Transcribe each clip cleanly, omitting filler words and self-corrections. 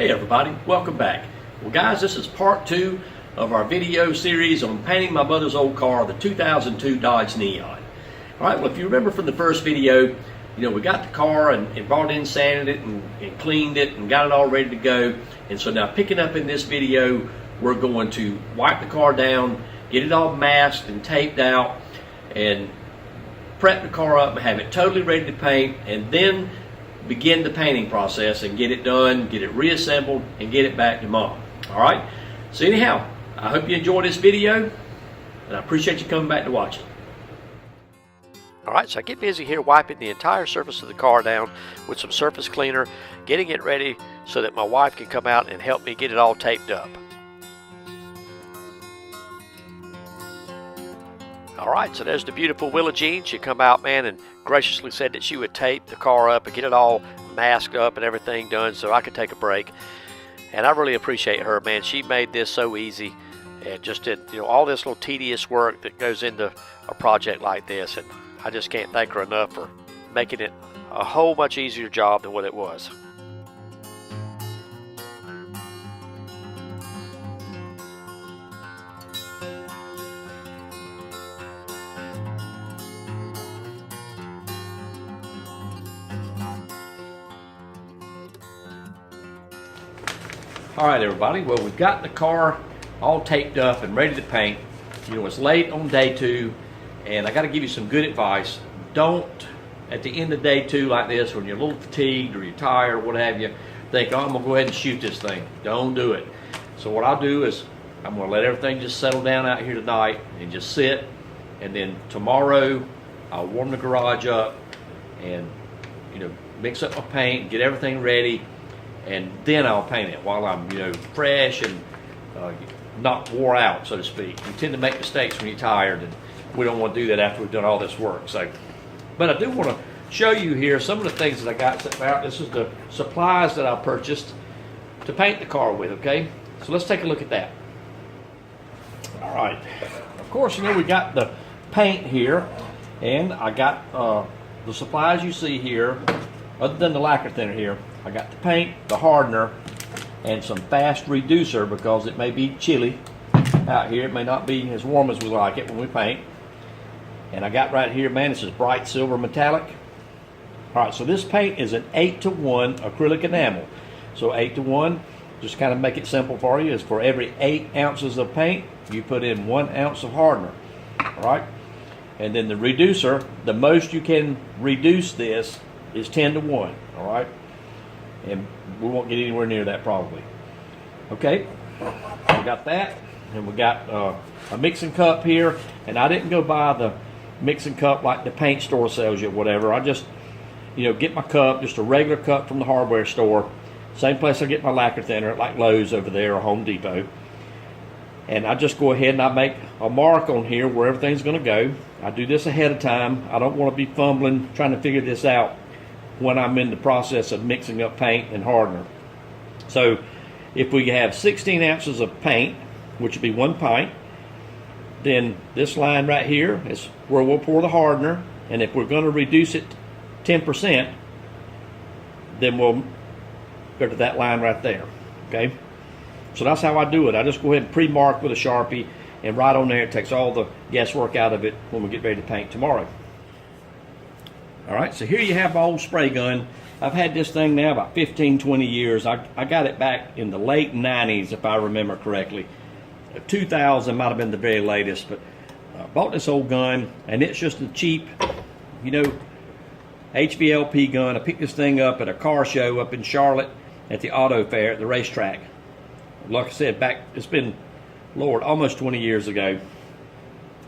Hey everybody, welcome back. Well guys, this is part 2 of our video series on painting my mother's old car, the 2002 Dodge Neon. Alright, well if you remember from the first video, we got the car and brought in, sanded it and cleaned it and got it all ready to go. And so now picking up in this video, we're going to wipe the car down, get it all masked and taped out, and prep the car up and have it totally ready to paint, and then begin the painting process and get it done, get it reassembled, and get it back to mom. Alright, so anyhow, I hope you enjoyed this video, and I appreciate you coming back to watch it. Alright, so I get busy here wiping the entire surface of the car down with some surface cleaner, getting it ready so that my wife can come out and help me get it all taped up. Alright, so there's the beautiful Willa Jean. She come out, man, and graciously said that she would tape the car up and get it all masked up and everything done so I could take a break. And I really appreciate her, man. She made this so easy and just did, all this little tedious work that goes into a project like this. And I just can't thank her enough for making it a whole much easier job than what it was. Alright everybody, well we've got the car all taped up and ready to paint. It's late on day 2 and I got to give you some good advice. Don't, at the end of day 2 like this, when you're a little fatigued or you're tired or what have you, think, oh, I'm going to go ahead and shoot this thing. Don't do it. So what I'll do is I'm going to let everything just settle down out here tonight and just sit, and then tomorrow I'll warm the garage up and mix up my paint, get everything ready, and then I'll paint it while I'm fresh and not wore out, so to speak. You tend to make mistakes when you're tired, and we don't want to do that after we've done all this work. So, but I do want to show you here some of the things that I got set out. This is the supplies that I purchased to paint the car with. Okay, so let's take a look at that. All right, of course we got the paint here, and I got the supplies you see here. Other than the lacquer thinner here, I got the paint, the hardener, and some fast reducer because it may be chilly out here. It may not be as warm as we like it when we paint. And I got right here, man, this is bright silver metallic. Alright, so this paint is an 8-to-1 acrylic enamel. So 8-to-1, just kind of make it simple for you, is for every 8 ounces of paint, you put in 1 ounce of hardener. Alright? And then the reducer, the most you can reduce this is 10-to-1. Alright? And we won't get anywhere near that probably. Okay, we got that, and we got a mixing cup here, and I didn't go buy the mixing cup like the paint store sells you, whatever. I just get my cup, just a regular cup from the hardware store, same place I get my lacquer thinner, like Lowe's over there or Home Depot. And I just go ahead and I make a mark on here where everything's going to go. I do this ahead of time. I don't want to be fumbling trying to figure this out when I'm in the process of mixing up paint and hardener. So if we have 16 ounces of paint, which would be 1 pint, then this line right here is where we'll pour the hardener, and if we're going to reduce it 10%, then we'll go to that line right there. Okay, so that's how I do it. I just go ahead and pre-mark with a Sharpie, and right on there it takes all the guesswork out of it when we get ready to paint tomorrow. Alright, so here you have my old spray gun. I've had this thing now about 15-20 years. I got it back in the late 90s, if I remember correctly. 2000 might have been the very latest, but I bought this old gun, and it's just a cheap, HVLP gun. I picked this thing up at a car show up in Charlotte at the auto fair at the racetrack. Like I said, it's been, Lord, almost 20 years ago.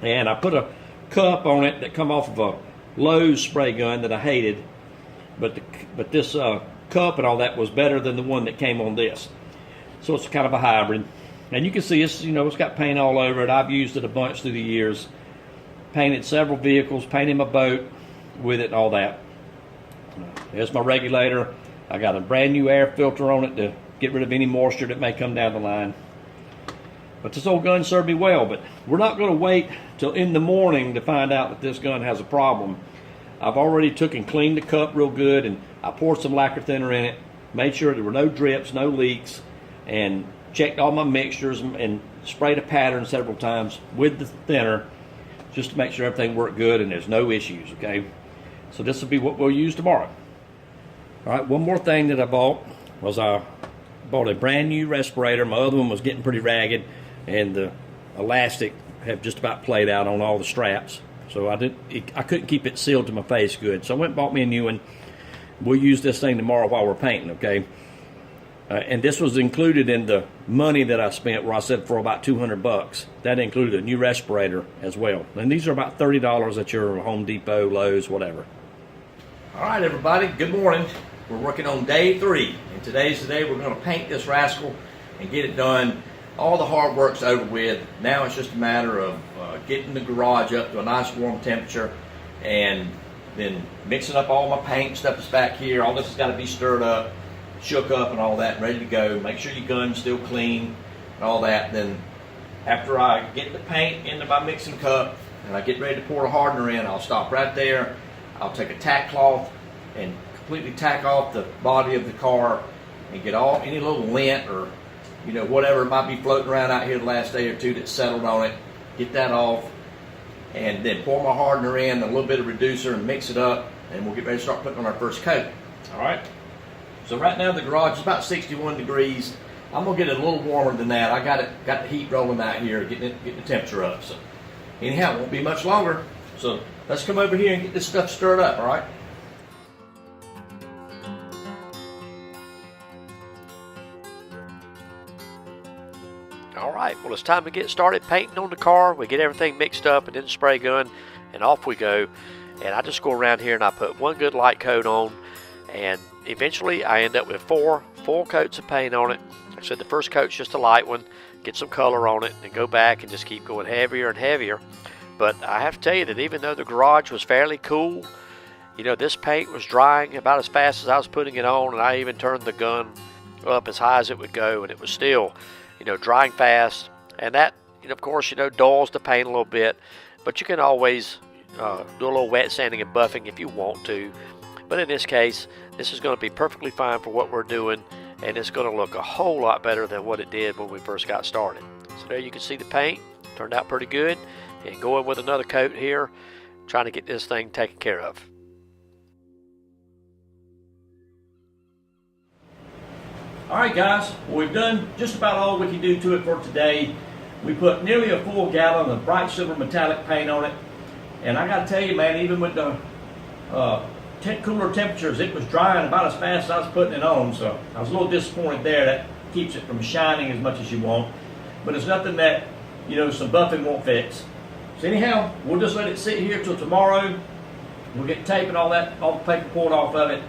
And I put a cup on it that come off of a Lowe's spray gun that I hated, but this cup and all that was better than the one that came on this. So it's kind of a hybrid, and you can see it's it's got paint all over it. I've used it a bunch through the years, painted several vehicles, painted my boat with it and all that. There's my regulator. I got a brand new air filter on it to get rid of any moisture that may come down the line. But this old gun served me well, but we're not going to wait till in the morning to find out that this gun has a problem. I've already took and cleaned the cup real good, and I poured some lacquer thinner in it, made sure there were no drips, no leaks, and checked all my mixtures and sprayed a pattern several times with the thinner just to make sure everything worked good and there's no issues, okay? So this will be what we'll use tomorrow. All right, one more thing that I bought was I bought a brand new respirator. My other one was getting pretty ragged and the elastic had just about played out on all the straps. So I couldn't keep it sealed to my face good. So I went and bought me a new one. We'll use this thing tomorrow while we're painting, okay? And this was included in the money that I spent, where I said for about $200. That included a new respirator as well. And these are about $30 at your Home Depot, Lowe's, whatever. All right, everybody, good morning. We're working on day 3. And today's the day we're going to paint this rascal and get it done. All the hard work's over with. Now it's just a matter of getting the garage up to a nice warm temperature and then mixing up all my paint. Stuff is back here. All this has got to be stirred up, shook up and all that, ready to go. Make sure your gun's still clean and all that. Then after I get the paint into my mixing cup and I get ready to pour the hardener in, I'll stop right there. I'll take a tack cloth and completely tack off the body of the car and get any little lint or whatever might be floating around out here the last day or two that's settled on it. Get that off and then pour my hardener in, a little bit of reducer, and mix it up, and we'll get ready to start putting on our first coat. All right. So right now the garage is about 61 degrees. I'm gonna get it a little warmer than that. I got the heat rolling out here, getting the temperature up. So anyhow, it won't be much longer. So let's come over here and get this stuff stirred up. All right. All right, well, it's time to get started painting on the car. We get everything mixed up and then the spray gun, and off we go. And I just go around here and I put one good light coat on, and eventually I end up with 4 full coats of paint on it. Like I said, the first coat's just a light one, get some color on it, and go back and just keep going heavier and heavier. But I have to tell you that even though the garage was fairly cool, this paint was drying about as fast as I was putting it on, and I even turned the gun up as high as it would go, and it was still drying fast. And that, of course, dulls the paint a little bit, but you can always do a little wet sanding and buffing if you want to. But in this case, this is going to be perfectly fine for what we're doing, and it's going to look a whole lot better than what it did when we first got started. So there you can see the paint turned out pretty good, and going with another coat here, trying to get this thing taken care of. All right, guys, well, we've done just about all we can do to it for today. We put nearly a full gallon of bright silver metallic paint on it, and I got to tell you, man, even with the cooler temperatures, it was drying about as fast as I was putting it on, so I was a little disappointed there. That keeps it from shining as much as you want, but it's nothing that some buffing won't fix. So anyhow, we'll just let it sit here till tomorrow. We'll get tape and all the paper pulled off of it,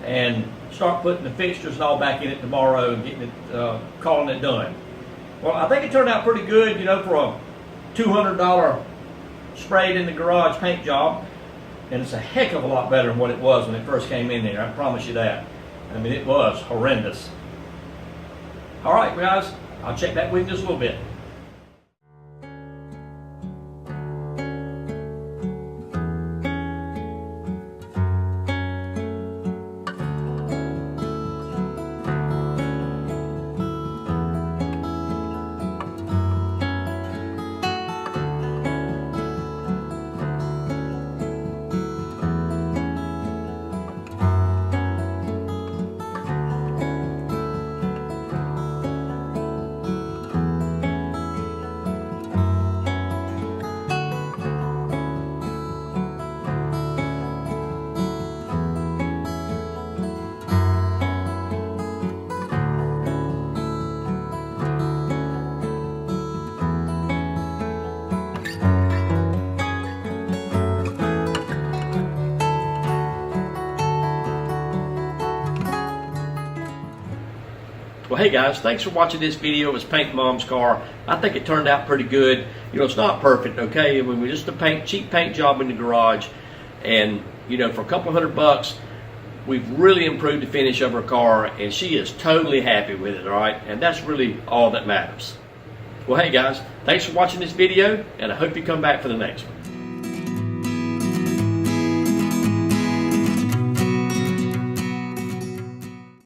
and start putting the fixtures and all back in it tomorrow and getting it, calling it done. Well, I think it turned out pretty good, for a $200 sprayed in the garage paint job, and it's a heck of a lot better than what it was when it first came in there. I promise you that. I mean, it was horrendous. All right, guys, I'll check that with you just a little bit. Well, hey guys, thanks for watching this video of us painting Mom's car. I think it turned out pretty good. It's not perfect, okay? When we just a cheap paint job in the garage, and for a couple $100, we've really improved the finish of her car, and she is totally happy with it, all right? And that's really all that matters. Well, hey guys, thanks for watching this video, and I hope you come back for the next one.